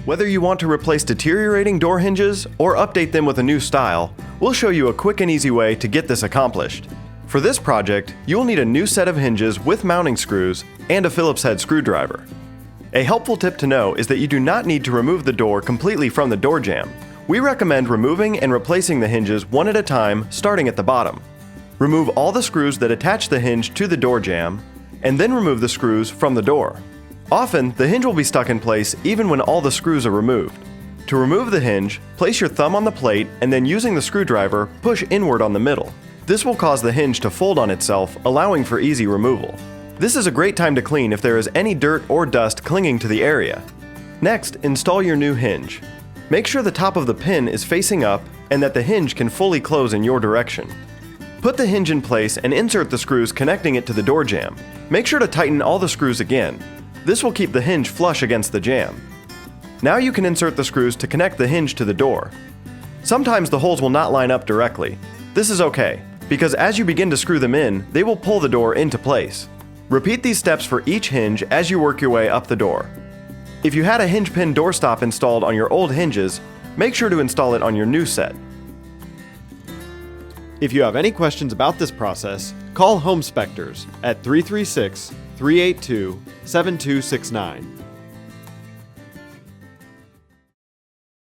Whether you want to replace deteriorating door hinges or update them with a new style, we'll show you a quick and easy way to get this accomplished. For this project, you'll need a new set of hinges with mounting screws and a Phillips head screwdriver. A helpful tip to know is that you do not need to remove the door completely from the door jamb. We recommend removing and replacing the hinges one at a time, starting at the bottom. Remove all the screws that attach the hinge to the door jamb, and then remove the screws from the door. Often, the hinge will be stuck in place even when all the screws are removed. To remove the hinge, place your thumb on the plate and then using the screwdriver, push inward on the middle. This will cause the hinge to fold on itself, allowing for easy removal. This is a great time to clean if there is any dirt or dust clinging to the area. Next, install your new hinge. Make sure the top of the pin is facing up and that the hinge can fully close in your direction. Put the hinge in place and insert the screws connecting it to the door jamb. Make sure to tighten all the screws again. This will keep the hinge flush against the jamb. Now you can insert the screws to connect the hinge to the door. Sometimes the holes will not line up directly. This is okay, because as you begin to screw them in, they will pull the door into place. Repeat these steps for each hinge as you work your way up the door. If you had a hinge pin doorstop installed on your old hinges, make sure to install it on your new set. If you have any questions about this process, call Home Spectors at 336-382-7269.